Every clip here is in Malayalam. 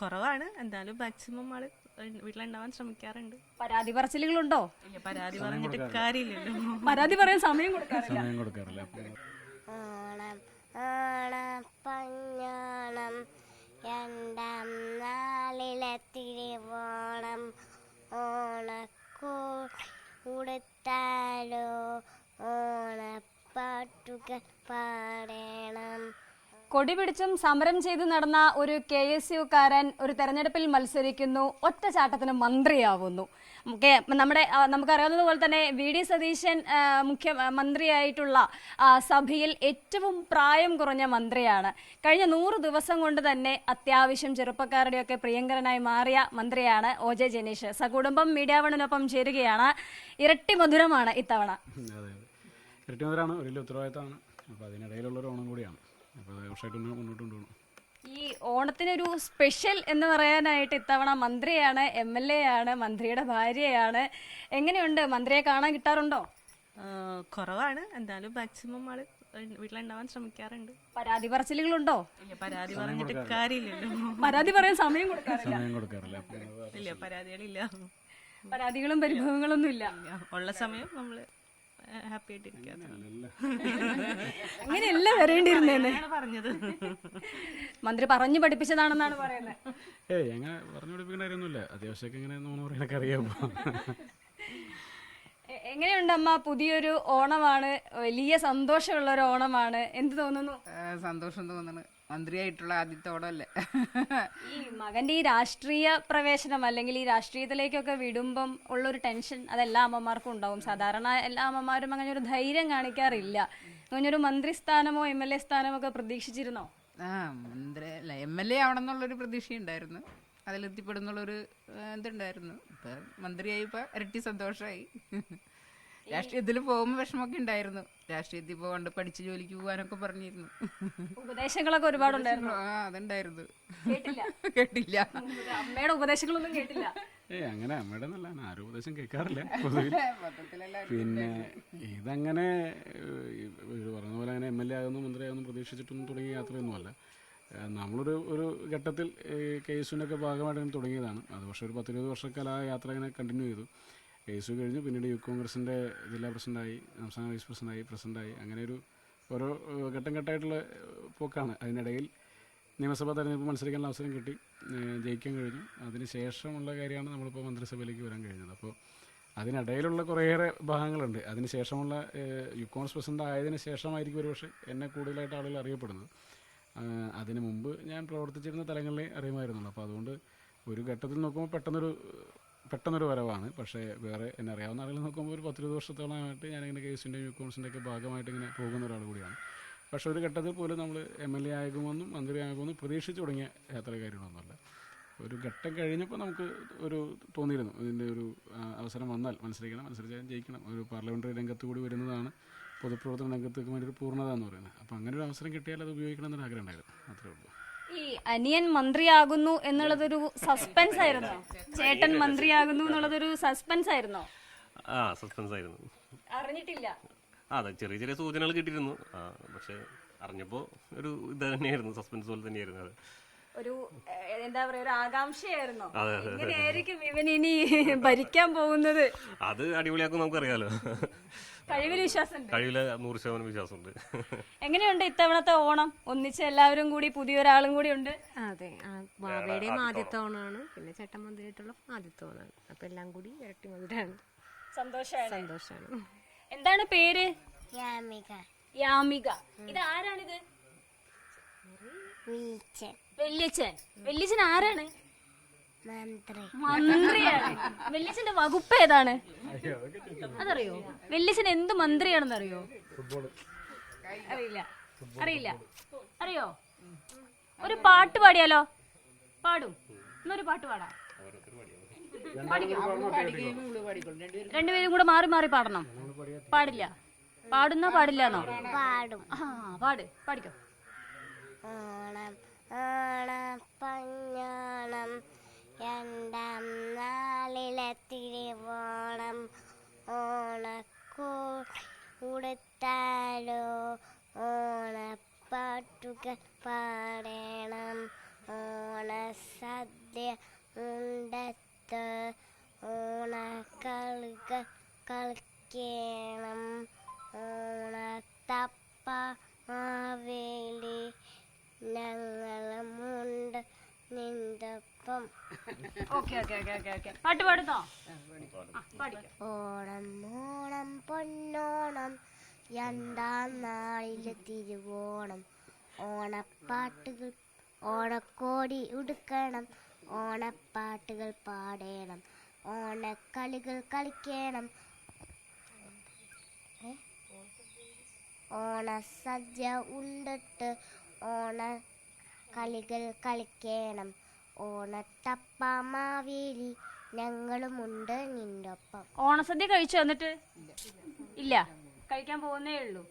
കുറവാണ്. എന്തായാലും മാക്സിമം ആള് വീട്ടിലുണ്ടാവാൻ ശ്രമിക്കാറുണ്ട്. പരാതി പറച്ചിലുകളുണ്ടോ? ഇല്ല, പരാതി പറഞ്ഞിട്ട് കാര്യമില്ലല്ലോ. പരാതി പറയാൻ സമയം കൊടുക്കാറില്ല. ഓണം ഓണപ്പഞ്ഞോണം രണ്ടാം നാളിലെ തിരുവോണം ഓണക്കൂടുത്താലോ ഓണപ്പാട്ടുകൾ പാടണം. കൊടി പിടിച്ചും സമരം ചെയ്ത് നടന്ന ഒരു KSUക്കാരൻ ഒരു തെരഞ്ഞെടുപ്പിൽ മത്സരിക്കുന്നു, ഒറ്റച്ചാട്ടത്തിന് മന്ത്രിയാവുന്നു. നമുക്കറിയാവുന്നത് പോലെ തന്നെ VD സതീശൻ മുഖ്യമന്ത്രിയായിട്ടുള്ള സഭയിൽ ഏറ്റവും പ്രായം കുറഞ്ഞ മന്ത്രിയാണ്. കഴിഞ്ഞ 100 ദിവസം കൊണ്ട് തന്നെ അത്യാവശ്യം ചെറുപ്പക്കാരുടെയൊക്കെ പ്രിയങ്കരനായി മാറിയ മന്ത്രിയാണ് OJ ജനീഷ്. സകുടുംബം മീഡിയ വണിനൊപ്പം ചേരുകയാണ്. ഇരട്ടി മധുരമാണ് ഇത്തവണ. ഇരട്ടി മധുരമാണ്, വലിയ ഉത്തരവാദിത്തമാണ്. അപ്പോൾ അതിനിടയിലുള്ളൊരു ഓണം കൂടിയാണ്. അപ്പോൾ വർഷമായിട്ട് മുന്നോട്ട് കൊണ്ടുപോകണം. ഈ ഓണത്തിനൊരു സ്പെഷ്യൽ എന്ന് പറയാനായിട്ട് ഇത്തവണ മന്ത്രിയാണ്, MLA ആണ്, മന്ത്രിയുടെ ഭാര്യയാണ്. എങ്ങനെയുണ്ട്? മന്ത്രിയെ കാണാൻ കിട്ടാറുണ്ടോ? കുറവാണ്. എന്തായാലും മാക്സിമം ആള് വീട്ടിലുണ്ടാവാൻ ശ്രമിക്കാറുണ്ട്. പരാതി പറച്ചിലുകളുണ്ടോ? ഇല്ല, പരാതി പറഞ്ഞിട്ട് കാര്യമില്ലല്ലോ. പരാതി പറയാൻ സമയം കൊടുക്കാറില്ല. ഇല്ല, പരാതികളില്ല. പരാതികളും പരിഭവങ്ങളൊന്നും ഇല്ല. ഉള്ള സമയം നമ്മള് ഹാപ്പി ആയിട്ടിരിക്കാണ്. അങ്ങനെയല്ല വരേണ്ടിയിരുന്നേന്ന് പറഞ്ഞത്. മന്ത്രി പറഞ്ഞു പഠിപ്പിച്ചതാണെന്നാണ് പറയുന്നത്. അങ്ങനെ പറഞ്ഞു പഠിപ്പിക്കേണ്ട കാര്യമൊന്നുമില്ല. അത്യാവശ്യമൊക്കെ ഇങ്ങനെ നമ്മൾ പറയാനൊക്കെ അറിയാമോ. എങ്ങനെയുണ്ട് അമ്മ? പുതിയൊരു ഓണമാണ്, വലിയ സന്തോഷമുള്ള ഒരു ഓണമാണ്. എന്ത് തോന്നുന്നു? സന്തോഷം തോന്നുന്നു. മന്ത്രിയായിട്ടുള്ള ആദ്യത്തെ ഓണമല്ലേ. ഈ മകന്റെ ഈ രാഷ്ട്രീയ പ്രവേശനം അല്ലെങ്കിൽ ഈ രാഷ്ട്രീയത്തിലേക്കൊക്കെ വിടുമ്പം ഉള്ളൊരു ടെൻഷൻ അതെല്ലാ അമ്മമാർക്കും ഉണ്ടാവും. സാധാരണ എല്ലാ അമ്മമാരും അങ്ങനെ ഒരു ധൈര്യം കാണിക്കാറില്ല. അങ്ങനെ ഒരു മന്ത്രിസ്ഥാനമോ MLA സ്ഥാനമോ ഒക്കെ പ്രതീക്ഷിച്ചിരുന്നോ? മന്ത്രി അല്ല, MLA ആവണമെന്നുള്ളൊരു പ്രതീക്ഷയുണ്ടായിരുന്നു. അതിലെത്തിപ്പെടുന്നുള്ളൊരു ഇതുണ്ടായിരുന്നു. ഇപ്പം മന്ത്രിയായി, ഇപ്പം ഇരട്ടി സന്തോഷമായി. രാഷ്ട്രീയത്തിൽ പോകുമ്പോൾ വിഷമമൊക്കെ ഉണ്ടായിരുന്നു. രാഷ്ട്രീയത്തിൽ പോകാണ്ട് പഠിച്ച് ജോലിക്ക് പോകാനൊക്കെ പറഞ്ഞിരുന്നു. ഉപദേശങ്ങളൊക്കെ ഒരുപാടുണ്ടായിരുന്നു. അതുണ്ടായിരുന്നു. കേട്ടില്ല. അമ്മയുടെ ഉപദേശങ്ങളൊന്നും കേട്ടില്ല. അങ്ങനെ അമ്മയുടെ നല്ല ആരും ഉപദേശം കേൾക്കാറില്ല പൊതുവിൽ. പിന്നെ ഇതങ്ങനെ പറഞ്ഞ പോലെ അങ്ങനെ MLA ആകുന്നു മന്ത്രിയാകുന്നു പ്രതീക്ഷിച്ചിട്ടൊന്നും തുടങ്ങിയ യാത്രയൊന്നുമല്ല. നമ്മളൊരു ഘട്ടത്തിൽ KSUവിൻ്റെ ഭാഗമായിട്ട് തുടങ്ങിയതാണ്. അത് പക്ഷേ ഒരു 10-20 വർഷക്കാലം ആ യാത്ര ഇങ്ങനെ കണ്ടിന്യൂ ചെയ്തു. KSU കഴിഞ്ഞു, പിന്നീട് യൂത്ത് കോൺഗ്രസിൻ്റെ ജില്ലാ പ്രസിഡൻ്റായി, സംസ്ഥാന വൈസ് പ്രസിഡൻ്റായി, അങ്ങനെ ഓരോ ഘട്ടം ഘട്ടമായിട്ടുള്ള പോക്കാണ്. അതിനിടയിൽ നിയമസഭാ തെരഞ്ഞെടുപ്പ് മത്സരിക്കാനുള്ള അവസരം കിട്ടി, ജയിക്കാൻ കഴിഞ്ഞു. അതിന് ശേഷമുള്ള കാര്യമാണ് നമ്മളിപ്പോൾ മന്ത്രിസഭയിലേക്ക് വരാൻ കഴിഞ്ഞത്. അപ്പോൾ അതിനിടയിലുള്ള കുറേയേറെ ഭാഗങ്ങളുണ്ട്. അതിന് ശേഷമുള്ള യൂത്ത് കോൺഗ്രസ് പ്രസിഡൻ്റ് ആയതിനു ശേഷമായിരിക്കും ഒരുപക്ഷെ എന്നെ കൂടുതലായിട്ട് ആളുകൾ അറിയപ്പെടുന്നത്. അതിന് മുമ്പ് ഞാൻ പ്രവർത്തിച്ചിരുന്ന തലങ്ങളിലെ അറിയുമായിരുന്നുള്ളൂ. അപ്പോൾ അതുകൊണ്ട് ഒരു ഘട്ടത്തിൽ നോക്കുമ്പോൾ പെട്ടെന്നൊരു വരവാണ്. പക്ഷേ വേറെ എന്നെ അറിയാവുന്ന ആളുകൾ നോക്കുമ്പോൾ ഒരു 10-20 വർഷത്തോളമായിട്ട് ഞാനിങ്ങനെ KSUവിൻ്റെയും യൂത്ത് കോൺഗ്രസിൻ്റെ ഒക്കെ ഭാഗമായിട്ട് ഇങ്ങനെ പോകുന്ന ഒരാൾ കൂടിയാണ്. പക്ഷേ ഒരു ഘട്ടത്തിൽ പോലും നമ്മൾ MLA ആകുമെന്നും മന്ത്രിയാകുമെന്നും പ്രതീക്ഷിച്ച് തുടങ്ങിയ യാത്രക്കാരികളൊന്നുമല്ല. ഒരു ഘട്ടം കഴിഞ്ഞപ്പോൾ നമുക്ക് തോന്നിയിരുന്നു ഇതിൻ്റെ ഒരു അവസരം വന്നാൽ മത്സരിച്ചാൽ ജയിക്കണം. ഒരു പാർലമെൻ്ററി രംഗത്ത് കൂടി വരുന്നതാണ് പൊതുപ്രവർത്തന രംഗത്തേക്ക് വേണ്ടി ഒരു പൂർണ്ണത എന്ന് പറയുന്നത്. അപ്പോൾ അങ്ങനെ ഒരു അവസരം കിട്ടിയാൽ അത് ഉപയോഗിക്കണം എന്നൊരു ആഗ്രഹം ഉണ്ടായിരുന്നു. അത്രേ ഉള്ളൂ. ഈ അനിയൻ മന്ത്രിയാകുന്നു എന്നുള്ളതൊരു സസ്പെൻസ് ആയിരുന്നോ? ചേട്ടൻ മന്ത്രിയാകുന്നു എന്നുള്ളതൊരു സസ്പെൻസ് ആയിരുന്നോ? സസ്പെൻസ് ആയിരുന്നു. അറിഞ്ഞിട്ടില്ല. അതെ, ചെറിയ സൂചനകൾ കിട്ടിയിരുന്നു. പക്ഷെ അറിഞ്ഞപ്പോൾ ഒരു ഇത് തന്നെയായിരുന്നു, സസ്പെൻസ് പോലെ തന്നെയായിരുന്നു. അത് ഒരു എന്താ പറയാ, ഒരു ആകാംക്ഷയായിരുന്നോ? എങ്ങനെയായിരിക്കും ഇവൻ ഇനി ഭരിക്കാൻ പോകുന്നത്? അത് അടിപൊളിയാക്കും നമുക്കറിയാലോ. കഴിവിൽ വിശ്വാസം? കഴിവില് 100% വിശ്വാസമുണ്ട്. എങ്ങനെയുണ്ട് ഇത്തവണത്തെ ഓണം? ഒന്നിച്ച് എല്ലാവരും കൂടി, പുതിയൊരാളും കൂടി ഉണ്ട്. അതെ, ബാബയുടെയും ആദ്യത്തെ ഓണമാണ്, പിന്നെ ചേട്ടൻ മന്ത്രിയായിട്ടുള്ള ആദ്യത്തെ ഓണമാണ്. അപ്പൊ എല്ലാം കൂടി ഇരട്ടി മധുരമാണ്. സന്തോഷമാണ്. എന്താണ് പേര്? യാമിക. ഇത് ആരാണിത്? വല്യച്ഛൻ ആരാണ്? മന്ത്രി. മന്ത്രിയാണ്. വല്യച്ഛന്റെ വകുപ്പ് ഏതാണ് അതറിയോ? വല്യച്ഛൻ എന്ത് മന്ത്രിയാണെന്ന് അറിയോ? അറിയില്ല. അറിയോ? ഒരു പാട്ട് പാടിയാലോ? പാടും. എന്നൊരു പാട്ട് പാടാം. രണ്ടുപേരും കൂടെ മാറി മാറി പാടണം. പാടില്ല? പാടില്ലെന്നോ? പാടും. പാടിക്കോ. ഓണം ഓണപ്പഞ്ഞോണം രണ്ടാം നാളിലെ തിരുവോണം ഓണക്കൂടുത്താലോ ഓണപ്പാട്ടുകൾ പാടണം. ഓണം ഓണസദ്യ ഉണ്ടത്ത് ഓണക്കളികൾ കളിക്കണം ഓണത്തപ്പ മാവേലി ഞങ്ങളുമുണ്ട് നിന്റൊപ്പം. പാട്ട് പാടുന്നോ? ഓണം ഓണം പൊന്നോണം രണ്ടാം നാളില് തിരുവോണം ഓണപ്പാട്ടുകൾ ഓണക്കോടി ഉടുക്കണം ഓണപ്പാട്ടുകൾ പാടണം ഓണക്കളികൾ കളിക്കണം ഓണസദ്യ ഉണ്ടിട്ട് ഓണക്കളികൾ കളിക്കണം ഓണത്തപ്പ മാവേലി ഞങ്ങളുമുണ്ട് നിന്നൊപ്പം. ഓണസദ്യ കഴിച്ചോ? എന്നിട്ട് ഇല്ല, കഴിക്കാൻ പോകുന്നേ ഉള്ളൂ.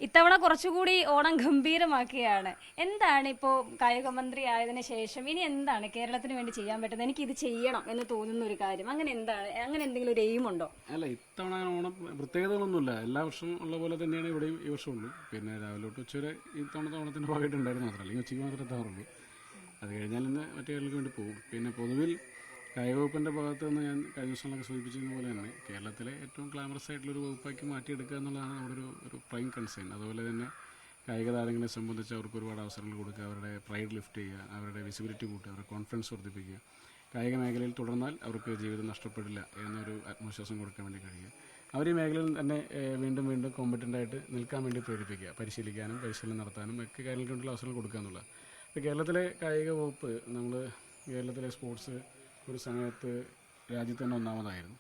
ഇത്തവണ കുറച്ചുകൂടി ഓണം ഗംഭീരമാക്കുകയാണ്. എന്താണ് ഇപ്പോൾ കായിക മന്ത്രി ആയതിനു ശേഷം ഇനി എന്താണ് കേരളത്തിന് വേണ്ടി ചെയ്യാൻ പറ്റുന്നത്? എനിക്ക് ഇത് ചെയ്യണം എന്ന് തോന്നുന്ന ഒരു കാര്യം അങ്ങനെ എന്താണ്? അങ്ങനെ എന്തെങ്കിലും ഒരു എയിം ഉണ്ടോ? അല്ല, ഇത്തവണ ഓണം പ്രത്യേകതകളൊന്നുമില്ല. എല്ലാ വർഷവും ഉള്ള പോലെ തന്നെയാണ് ഇവിടെയും ഈ വർഷം ഉള്ളൂ. പിന്നെ രാവിലെ തൊട്ട് ഉച്ചവരെ ഇത്തവണത്തെ ഓണത്തിൻ്റെ ഭാഗമായിട്ടുണ്ടായിരുന്നു മാത്രമല്ല, അല്ലെങ്കിൽ ഉച്ചയ്ക്ക് മാത്രമേ എത്താറുള്ളൂ. അത് കഴിഞ്ഞാൽ ഇന്ന് മറ്റു കാര്യങ്ങൾക്ക് വേണ്ടി പോകും. പിന്നെ പൊതുവിൽ കായിക വകുപ്പിൻ്റെ ഭാഗത്ത് നിന്ന് ഞാൻ കഴിഞ്ഞ ദിവസങ്ങളൊക്കെ സൂചിപ്പിച്ചത് പോലെ തന്നെ കേരളത്തിലെ ഏറ്റവും ഗ്ലാമറസ് ആയിട്ടുള്ളൊരു വകുപ്പാക്കി മാറ്റിയെടുക്കുക എന്നുള്ളതാണ് നമ്മുടെ ഒരു പ്രൈം കൺസേൺ. അതുപോലെ തന്നെ കായിക താരങ്ങളെ സംബന്ധിച്ച് അവർക്ക് ഒരുപാട് അവസരങ്ങൾ കൊടുക്കുക, അവരുടെ പ്രൈഡ് ലിഫ്റ്റ് ചെയ്യുക, അവരുടെ വിസിബിലിറ്റി കൂട്ടുക, അവരുടെ കോൺഫിഡൻസ് വർദ്ധിപ്പിക്കുക. കായിക മേഖലയിൽ തുടർന്നാൽ അവർക്ക് ജീവിതം നഷ്ടപ്പെടില്ല എന്നൊരു ആത്മവിശ്വാസം കൊടുക്കാൻ വേണ്ടി കഴിയുക. അവർ ഈ മേഖലയിൽ തന്നെ വീണ്ടും വീണ്ടും കോമ്പറ്റൻ്റായിട്ട് നിൽക്കാൻ വേണ്ടി പ്രേരിപ്പിക്കുക, പരിശീലിക്കാനും പരിശീലനം നടത്താനും ഒക്കെ കാര്യങ്ങൾക്ക് വേണ്ടിയുള്ള അവസരങ്ങൾ കൊടുക്കുക എന്നുള്ളത്. ഇപ്പോൾ കേരളത്തിലെ കായിക വകുപ്പ്, നമ്മൾ കേരളത്തിലെ സ്പോർട്സ് ഒരു സമയത്ത് രാജ്യത്ത് തന്നെ ഒന്നാമതായിരുന്നു.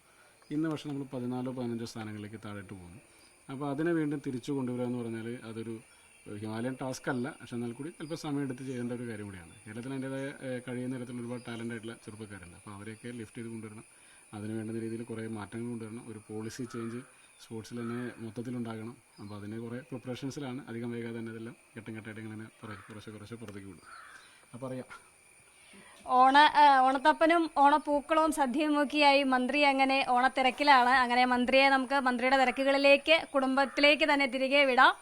ഇന്ന് പക്ഷേ നമ്മൾ 14-15 സ്ഥാനങ്ങളിലേക്ക് താഴോട്ട് പോകുന്നു. അപ്പോൾ അതിനെ വീണ്ടും തിരിച്ചു കൊണ്ടുവരിക എന്ന് പറഞ്ഞാൽ അതൊരു ഹിമാലയൻ ടാസ്ക് അല്ല, പക്ഷെ എന്നാൽ കൂടി ചിലപ്പോൾ സമയമെടുത്ത് ചെയ്യേണ്ട ഒരു കാര്യം കൂടിയാണ്. കേരളത്തിൽ അതിൻ്റേതായ കഴിയുന്ന തരത്തിൽ ഒരുപാട് ടാലൻ്റ് ആയിട്ടുള്ള ചെറുപ്പക്കാരുണ്ട്. അപ്പോൾ അവരെയൊക്കെ ലിഫ്റ്റ് ചെയ്ത് കൊണ്ടുവരണം. അതിന് വേണ്ടുന്ന രീതിയിൽ കുറേ മാറ്റങ്ങൾ കൊണ്ടുവരണം. ഒരു പോളിസി ചേഞ്ച് സ്പോർട്സിൽ തന്നെ മൊത്തത്തിലുണ്ടാകണം. അപ്പോൾ അതിന് കുറേ പ്രിപ്പറേഷൻസിലാണ്. അധികം വൈകാതെ തന്നെ ഇതെല്ലാം ഘട്ടം ഘട്ടമായിട്ട് ഇങ്ങനെ കുറച്ച് പുറത്തേക്ക് വിടും. അപ്പോൾ അറിയാം, ഓണത്തപ്പനും ഓണപ്പൂക്കളവും സദ്യയും നോക്കിയായി മന്ത്രി അങ്ങനെ ഓണത്തിരക്കിലാണ്. അങ്ങനെ മന്ത്രിയെ നമുക്ക് മന്ത്രിയുടെ തിരക്കുകളിലേക്ക് കുടുംബത്തിലേക്ക് തന്നെ തിരികെ വിടാം.